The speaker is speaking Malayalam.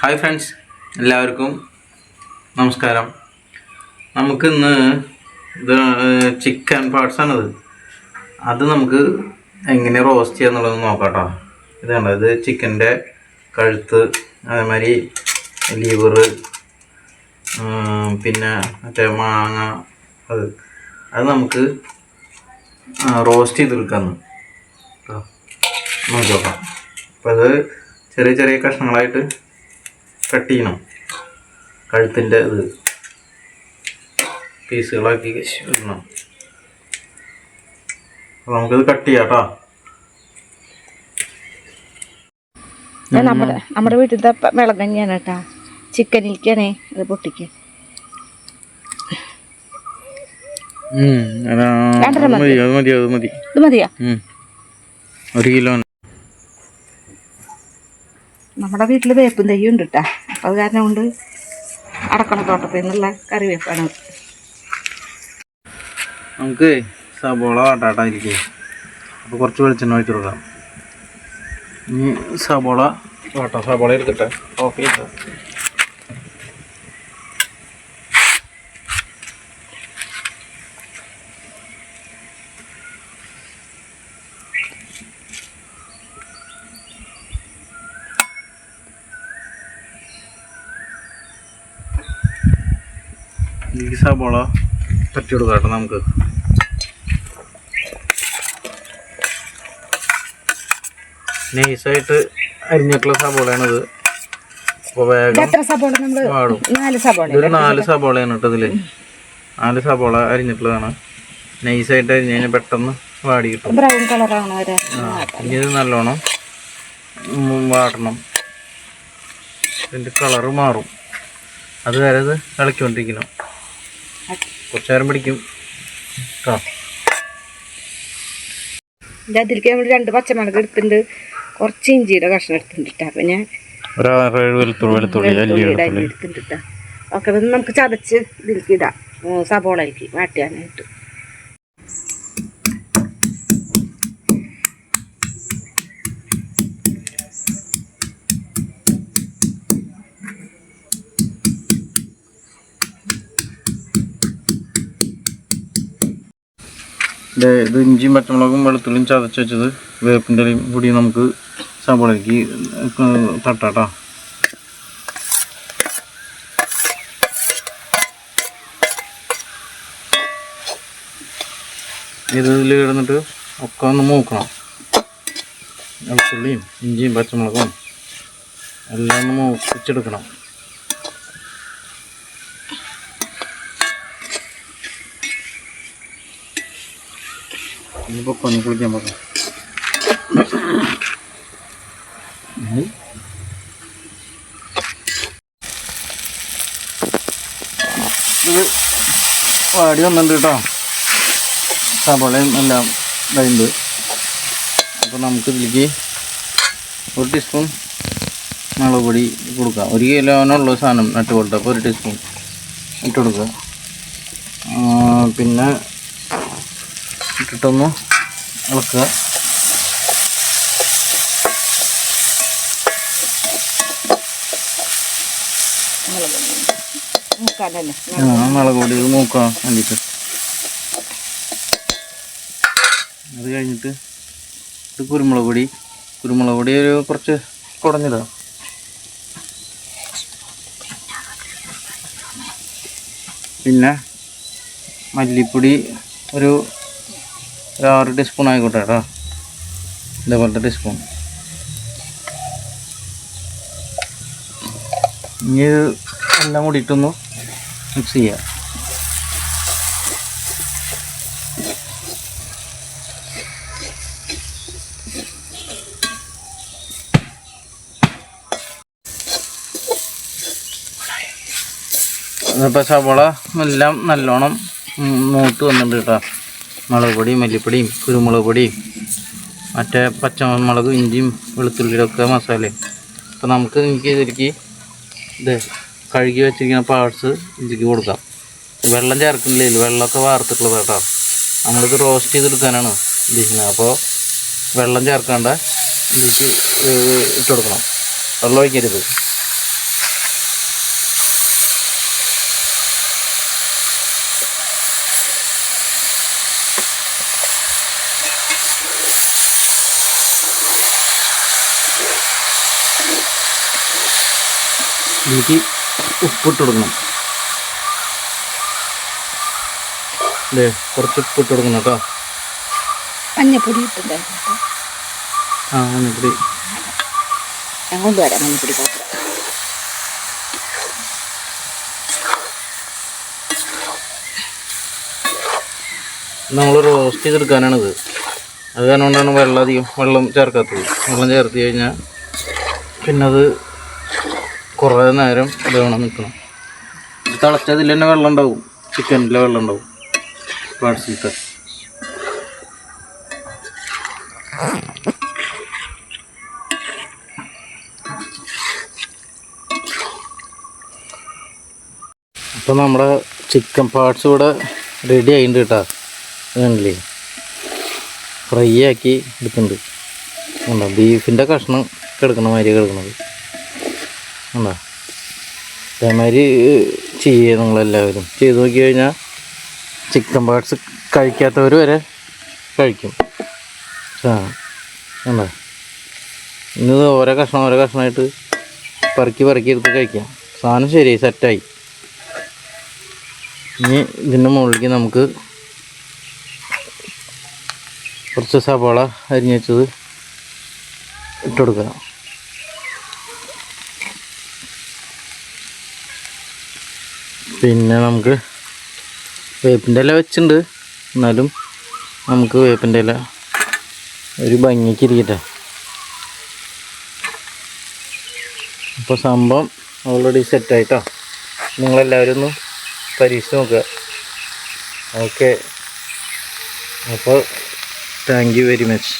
ഹായ് ഫ്രണ്ട്സ്, എല്ലാവർക്കും നമസ്കാരം. നമുക്കിന്ന് ഇത് ചിക്കൻ പാർട്സാണിത്. അത് നമുക്ക് എങ്ങനെ റോസ്റ്റ് ചെയ്യുക എന്നുള്ളത് നോക്കാം കേട്ടോ. ഇതാണ് ഇത് ചിക്കൻ്റെ കഴുത്ത്, അതേമാതിരി ലിവറ്, പിന്നെ മറ്റേ മാങ്ങ, അത് നമുക്ക് റോസ്റ്റ് ചെയ്തെടുക്കാമെന്ന് കേട്ടോ. നോക്കി നോക്കാം. അപ്പോൾ അത് ചെറിയ ചെറിയ കഷ്ണങ്ങളായിട്ട് കട്ട് ചെയ്യണം. കഴുത്തിൻ്റെ ഇത് പീസുകളാക്കി ഇടണം. അപ്പോൾ നമുക്കിത് കട്ട് ചെയ്യാം കേട്ടോ. നമ്മുടെ വീട്ടിലത്തെ വെള്ളം തന്നെയാണ് കേട്ടോ. ചിക്കനിലേക്കാണേ അത് പൊട്ടിക്കുക. ഇത് മതിയാ? 1 കിലോ. നമ്മുടെ വീട്ടിൽ വേപ്പും തയ്യും ഉണ്ട് കേട്ടോ. അപ്പം അത് കാരണം കൊണ്ട് അടക്കണ തോട്ടത്തിൽ നിന്നുള്ള കറിവേപ്പാണ്. നമുക്ക് സബോള വാട്ടാട്ടായിരിക്കും. അപ്പോൾ കുറച്ച് വെളിച്ചെണ്ണ ഒഴിച്ച് കൊടുക്കാം. ഇനി സബോള വാട്ടാം. സബോള എടുക്കട്ടെ, ഓഫ് ചെയ്ത. ഈ സബോള തട്ടി കൊടുക്കാം കേട്ടോ. നമുക്ക് നൈസായിട്ട് അരിഞ്ഞിട്ടുള്ള സബോളയാണിത്. അപ്പോൾ വേഗം വാടും. ഇതൊരു 4 സബോളയാണ് കേട്ടോ. ഇതിൽ 4 സബോള അരിഞ്ഞിട്ടുള്ളതാണ്. നൈസായിട്ട് അരിഞ്ഞ് കഴിഞ്ഞാൽ പെട്ടെന്ന് വാടി കിട്ടും. ഇനി ഇത് നല്ലോണം വാടണം. ഇതിൻ്റെ കളറ് മാറും. അതുവരെ ഇത് ഇളക്കിക്കൊണ്ടിരിക്കണം. കുറച്ച് നേരം പിടിക്കും കേട്ടോ. അതിലേക്ക് നമ്മൾ 2 പച്ചമുളക് എടുത്തിട്ടുണ്ട്, കുറച്ച് ഇഞ്ചിയുടെ കഷ്ണം എടുത്തിട്ടുണ്ട്. അപ്പം ഞാൻ വെളുത്തുള്ളി എടുത്തിട്ടുണ്ട്. ഓക്കെ, നമുക്ക് ചതച്ച് ഇതിലേക്ക് ഇടാം. സബോളയിലേക്ക് വാട്ടിയാനായിട്ട്. ഇത് ഇഞ്ചിയും പച്ചമുളകും വെളുത്തുള്ളിയും ചതച്ച് വെച്ചത്, വേപ്പിൻ്റെ കൂടി നമുക്ക് സബോളയ്ക്ക് തട്ടാട്ടോ. ഇതിൽ കിടന്നിട്ട് ഒക്കെ ഒന്ന് മൂക്കണം. വെളുത്തുള്ളിയും ഇഞ്ചിയും പച്ചമുളകും എല്ലാം ഒന്ന് മൂപ്പിച്ചെടുക്കണം. ഇനിയിപ്പോൾ പനി കുളിക്കാൻ പോകാം. ഇത് വാടി വന്നിട്ടുണ്ട് കേട്ടോ. സബോളയും എല്ലാം ഇതായിട്ടുണ്ട്. അപ്പോൾ നമുക്ക് ഇതിലേക്ക് 1 ടീസ്പൂൺ മുളക് പൊടി കൊടുക്കാം. 1 കിലോനുള്ള സാധനം നട്ട് കൊടുത്താൽ അപ്പോൾ 1 ടീസ്പൂൺ ഇട്ട് കൊടുക്കുക. പിന്നെ ഇട്ടിട്ടൊന്ന് ഇളക്കുക. മുളക് പൊടി മൂക്കാൻ വേണ്ടിയിട്ട്. അത് കഴിഞ്ഞിട്ട് ഇത് കുരുമുളക് പൊടി ഒരു കുറച്ച് കുടഞ്ഞിടാം. പിന്നെ മല്ലിപ്പൊടി ഒരു 6 ടീസ്പൂൺ ആയിക്കോട്ടെ കേട്ടോ. ഇതേപോലത്തെ ടീസ്പൂൺ. ഇനി എല്ലാം കൂടിയിട്ടൊന്ന് മിക്സ് ചെയ്യുക. ഇപ്പോൾ സവോള എല്ലാം നല്ലോണം മൂത്ത് വന്നിട്ടുണ്ട് കേട്ടോ. മുളക് പൊടിയും മല്ലിപ്പൊടിയും കുരുമുളക് പൊടിയും മറ്റേ പച്ചമുളകും ഇഞ്ചിയും വെളുത്തുള്ളിയുടെ ഒക്കെ മസാലയും. അപ്പോൾ നമുക്ക് ഇതിലേക്ക് ഇത് കഴുകി വെച്ചിരിക്കുന്ന പാർട്സ് ഇതിലേക്ക് കൊടുക്കാം. വെള്ളം ചേർക്കുന്നില്ല, വെള്ളമൊക്കെ വാർത്തിട്ടുള്ളത് കേട്ടോ. നമ്മളിത് റോസ്റ്റ് ചെയ്തെടുക്കാനാണ് ഉദ്ദേശിക്കുന്നത്. അപ്പോൾ വെള്ളം ചേർക്കാണ്ട് ഇതിലേക്ക് ഇട്ട് കൊടുക്കണം. വെള്ളം ഒഴിക്കരുത്. ഇതിലേക്ക് ഉപ്പിട്ട് കൊടുക്കണം. അല്ലേ, കുറച്ച് ഉപ്പിട്ട് കൊടുക്കണം കേട്ടോ. മഞ്ഞപ്പൊടി ഇട്ടുണ്ടായിരുന്നു കേട്ടോ. ആ മഞ്ഞപ്പൊടി ഞാൻ കൊണ്ടുവരാം മഞ്ഞപ്പൊടി പാത്രം. നമ്മൾ റോസ്റ്റ് ചെയ്തെടുക്കാനാണിത്. അത് കാരണം കൊണ്ടാണ് വെള്ളം ചേർക്കാത്തത്. വെള്ളം ചേർത്ത് കഴിഞ്ഞാൽ പിന്നെ അത് കുറേ നേരം വേണം നിൽക്കണം. തിളച്ചതിൽ തന്നെ വെള്ളം ഉണ്ടാവും, ചിക്കനിലെ വെള്ളം ഉണ്ടാവും പാർട്സിലത്തെ. അപ്പോൾ നമ്മുടെ ചിക്കൻ പാർട്സ് ഇവിടെ റെഡി ആയിട്ടുണ്ട് കേട്ടോ. കണ്ടില്ലേ, ഫ്രൈ ആക്കി എടുക്കുന്നുണ്ട്. ഉണ്ടോ ബീഫിൻ്റെ കഷ്ണം കിടക്കണ മാതിരി കിടക്കണത് ഉണ്ടോ. അതേമാതിരി ചെയ്യുക നിങ്ങളെല്ലാവരും. ചെയ്ത് നോക്കി കഴിഞ്ഞാൽ ചിക്കൻ പാർട്സ് കഴിക്കാത്തവർ വരെ കഴിക്കും. ആ ഉണ്ടോ, ഇന്ന് ഓരോ കഷ്ണമായിട്ട് പറക്കി എടുത്ത് കഴിക്കാം. സാധനം ശരിയായി സെറ്റായി. ഇനി ഇതിൻ്റെ മുകളിലേക്ക് നമുക്ക് കുറച്ച് സവാള അരിഞ്ഞ് വെച്ചത് ഇട്ട് കൊടുക്കാം. പിന്നെ നമുക്ക് വേപ്പിൻ്റെ ഇല വെച്ചിട്ടുണ്ട്, എന്നാലും നമുക്ക് വേപ്പിൻ്റെ ഇല ഒരു ഭംഗിക്ക് ഇരിക്കട്ടെ. അപ്പോൾ സംഭവം ഓൾറെഡി സെറ്റായിട്ടോ. നിങ്ങളെല്ലാവരും ഒന്ന് പരീക്ഷിച്ച് നോക്കുക. ഓക്കെ, അപ്പോൾ താങ്ക് യു വെരി മച്ച്.